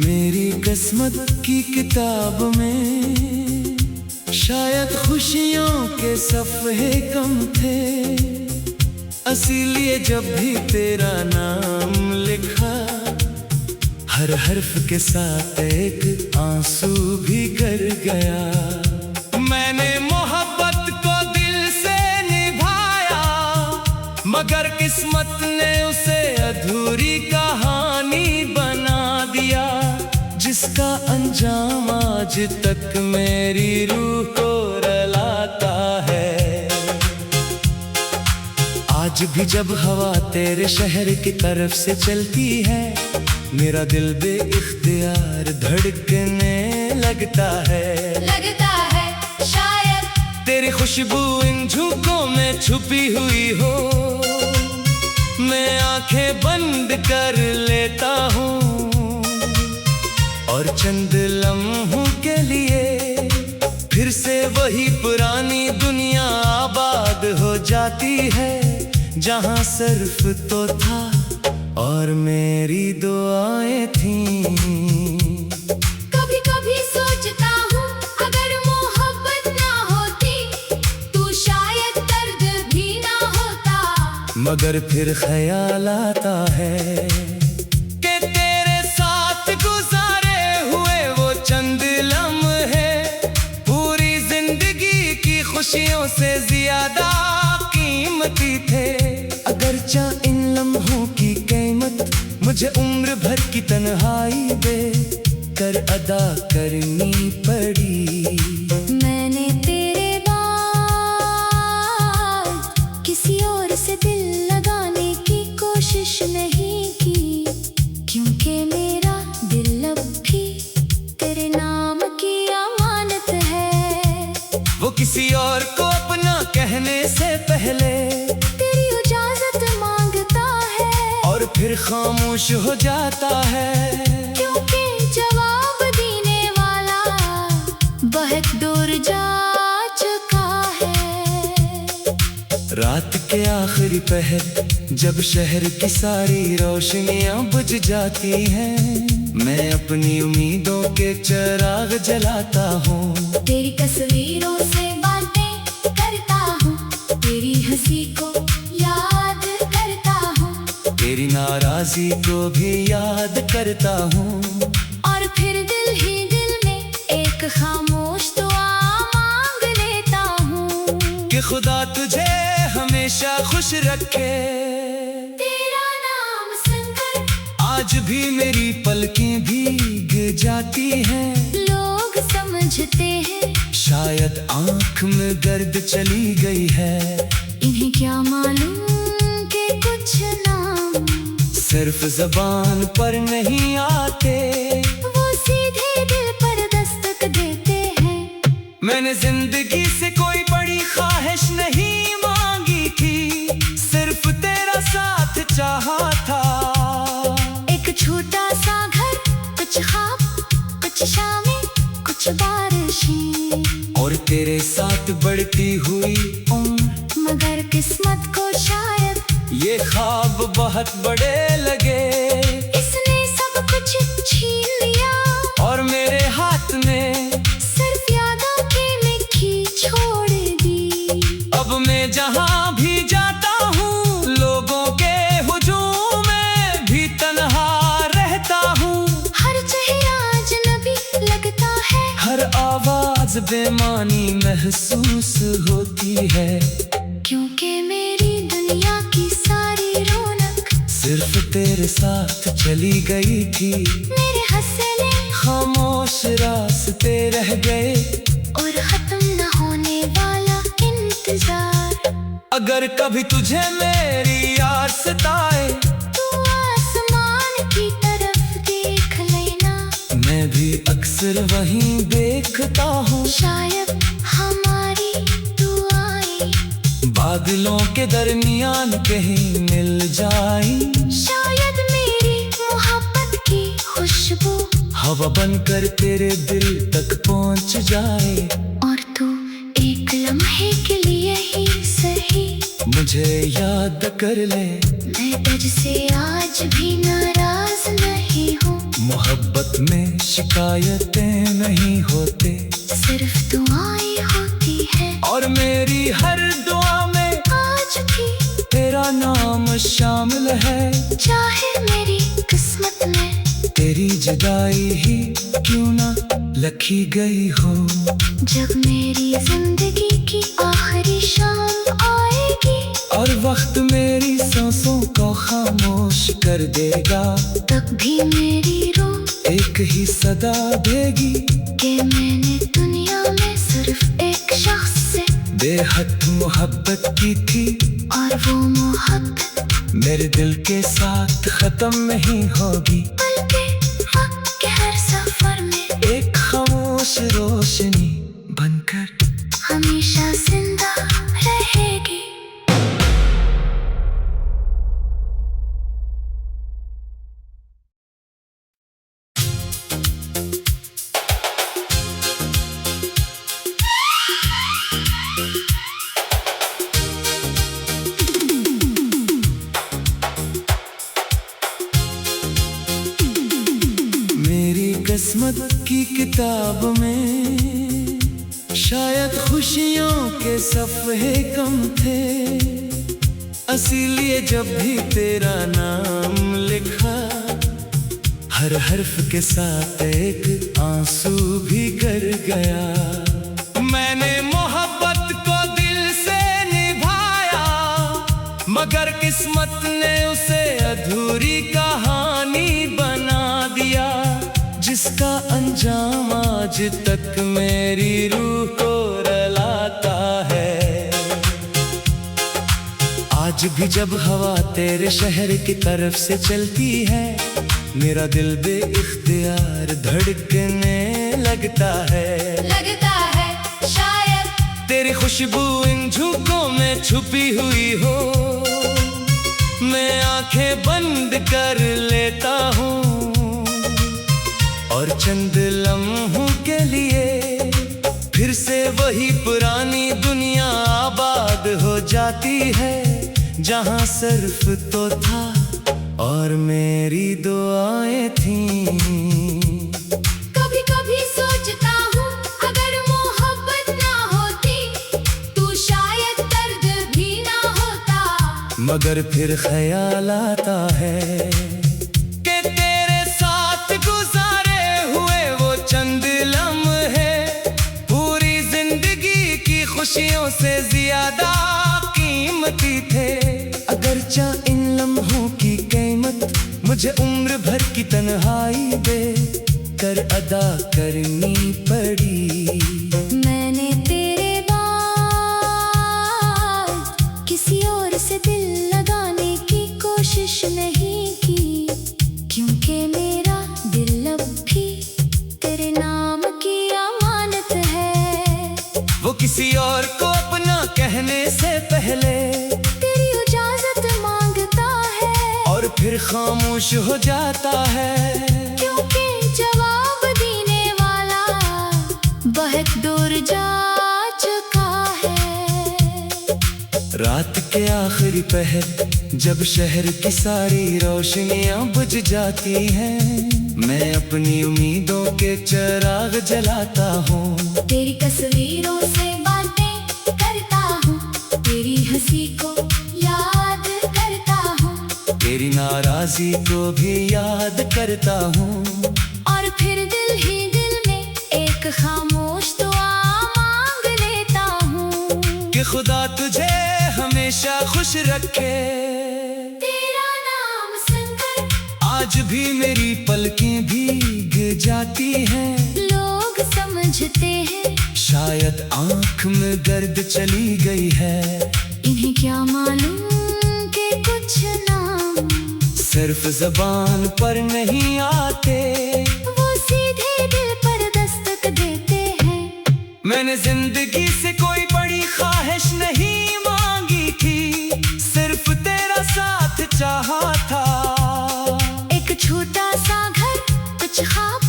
मेरी किस्मत की किताब में शायद खुशियों के सफ़े कम थे, इसीलिए जब भी तेरा नाम लिखा हर हर्फ के साथ एक आंसू भी गर गया। मैंने मोहब्बत को दिल से निभाया, मगर किस्मत ने उसे अधूरी कहानी बना दिया, जिसका अंजाम आज तक मेरी रूह को रुलाता है। आज भी जब हवा तेरे शहर की तरफ से चलती है, मेरा दिल बेइख्तियार धड़कने लगता है शायद तेरी खुशबू इन झोंकों में छुपी हुई हो। मैं आंखें बंद कर लेता हूँ और चंद लम्हों के लिए फिर से वही पुरानी दुनिया आबाद हो जाती है, जहाँ सिर्फ तो था और मेरी दुआएं थीं। कभी कभी सोचता हूँ अगर मोहब्बत ना होती तो शायद दर्द भी ना होता, मगर फिर ख्याल आता है कि तेरे साथ गुजारे हुए वो चंद लम्हे पूरी जिंदगी की खुशियों से ज्यादा कीमती थे। अगरचा इन लम्हों की कीमत मुझे उम्र भर की तन्हाई दे कर अदा करनी पड़ी। मैंने तेरे बाद किसी और से दिल लगाने की कोशिश नहीं की, क्योंकि मेरा दिल अब भी तेरे नाम की अमानत है। वो किसी और को अपना कहने से पहले तेरी इजाजत मांगता है और फिर खामोश हो जाता है, क्योंकि जवाब देने वाला बहुत दूर जा चुका है। रात के आखिरी पहर जब शहर की सारी रोशनियां बुझ जाती हैं, मैं अपनी उम्मीदों के चिराग जलाता हूँ। तेरी तस्वीरों से बातें करता हूँ, तेरी हंसी को याद करता हूँ, तेरी नाराजी को भी याद करता हूँ, और फिर दिल ही दिल में एक खामोश दुआ मांग लेता हूँ कि खुदा तुझे हमेशा खुश रखे। तेरा नाम सुनकर आज भी मेरी पलकें भीग जाती हैं, लोग समझते हैं शायद आँख में दर्द चली गई है। इन्हें क्या मालूम कि कुछ नाम सिर्फ ज़बान पर नहीं आते, वो सीधे दिल पर दस्तक देते हैं। मैंने जिंदगी से कोई बड़ी ख्वाहिश नहीं मांगी थी, सिर्फ तेरा साथ चाहा था। एक छोटा सा घर, कुछ ख्वाब, कुछ शामें, कुछ बारिशें, और तेरे साथ बढ़ती हुई उम्र, मगर किस्मत को शायद ये ख्वाब बहुत बड़े लगे। इसने सब कुछ छीन लिया और मेरे हाथ में सिर्फ यादों की मिट्टी छोड़ दी। अब मैं जहाँ भी जाता हूँ लोगों के हुजूम में भी तन्हा रहता हूँ। हर चेहरा अजनबी लगता है, हर आवाज बेमानी महसूस होती है, क्योंकि मेरी दुनिया की सारी रौनक सिर्फ तेरे साथ चली गई थी। मेरे हंसने खामोश रास्ते रह गए और खत्म न होने वाला इंतजार। अगर कभी तुझे मेरी याद सताए तू आसमान की तरफ देख लेना, मैं भी अक्सर वहीं देखता हूँ। शायद हमारी दुआएं बादलों के दरमियान कहीं मिल जाए, शायद मेरी मोहब्बत की खुशबू हवा बनकर तेरे दिल तक पहुँच जाए। और तू एक लम्हे के लिए ही सही मुझे याद कर ले, मैं तुझसे आज भी नाराज नहीं हूँ। मोहब्बत में शिकायतें नहीं होते, सिर्फ दुआएं होती है। और मेरी हर दुआ में आज भी तेरा नाम शामिल है। चाहे मेरी किस्मत में तेरी जुदाई ही क्यों ना लिखी गई हो। जब मेरी जिंदगी की आखिरी शाम आएगी और वक्त मेरी सांसों को खामोश कर देगा, तब भी मेरी रूह एक ही सदा देगी कि मैंने दुनिया में सिर्फ एक शख्स से बेहद मोहब्बत की थी। और वो मोहब्बत मेरे दिल के साथ खत्म नहीं होगी, बल्कि वक्त के हर सफर में एक खामोश रोशनी बनकर हमेशा जिंदा रहेगी। मेरी किस्मत की किताब में शायद खुशियों के सफ़े कम थे, इसीलिए जब भी तेरा नाम लिखा हर हर्फ के साथ एक आंसू भी गर गया। मैंने मोहब्बत को दिल से निभाया, मगर किस्मत ने उसे अधूरी कहानी बना दिया, जिसका अंजाम आज तक मेरी रूह को रुलाता है। आज भी जब हवा तेरे शहर की तरफ से चलती है, मेरा दिल बेइख्तियार धड़कने लगता है। शायद तेरी खुशबू इन झोंकों में छुपी हुई हो, मैं आंखें बंद कर लेता हूँ और चंद लम्हों के लिए फिर से वही पुरानी दुनिया आबाद हो जाती है, जहाँ सिर्फ तो था और मेरी दुआएं थीं। कभी कभी सोचता हूँ अगर मोहब्बत ना होती तो शायद दर्द भी ना होता, मगर फिर ख्याल आता है कि तेरे साथ गुजारे हुए वो चंद लम्हे पूरी जिंदगी की खुशियों से ज्यादा कीमती थे। अगरचा इन लम्हों की कीमत मुझे उम्र भर की तन्हाई दे कर अदा करनी पड़ी। मैंने तेरे बाद किसी और से दिल लगाने की कोशिश नहीं की, क्योंकि मेरा दिल अब भी तेरे नाम की अमानत है। वो किसी और को अपना कहने से पहले तेरी इजाजत मांगता है और फिर खामोश हो जाता है, क्योंकि जवाब देने वाला बहुत दूर जा चुका है। रात के आखिरी पहर जब शहर की सारी रोशनियां बुझ जाती हैं, मैं अपनी उम्मीदों के चिराग जलाता हूँ। तेरी तस्वीरों से बातें करता हूँ, तेरी हंसी को याद करता हूँ, तेरी नाराजी को भी याद करता हूँ, और फिर दिल ही दिल में एक खामोश दुआ मांग लेता हूँ कि खुदा तुझे हमेशा खुश रखे। तेरा नाम सुनकर आज भी मेरी पलकें भीग जाती हैं, लोग समझते हैं शायद आँख में गर्द चली गई है। इन्हें क्या मालूम कि कुछ नाम सिर्फ ज़बान पर नहीं आते, वो सीधे दिल पर दस्तक देते हैं। मैंने जिंदगी से कोई बड़ी ख्वाहिश नहीं मांगी थी, सिर्फ तेरा साथ चाहा था। एक छोटा सा घर, कुछ ख्वाब,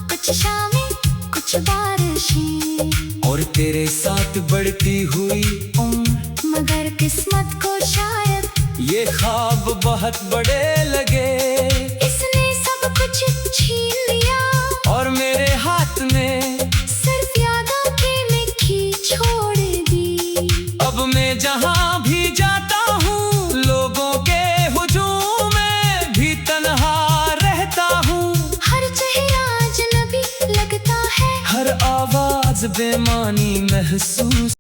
कुछ शामें, कुछ बारिशें, और तेरे साथ बढ़ती हुई उम्र, मगर किस्मत को शायद ये ख्वाब बहुत बड़े लगे। इसने सब कुछ छीन लिया। और मेरे हाथ में सिर्फ यादों की निक्की छोड़ दी। अब मैं जहाँ भी जाता हूँ लोगों के हुजूम में भी तन्हा रहता हूँ। हर चेहरा अजनबी लगता है, हर आवाज बेमानी महसूस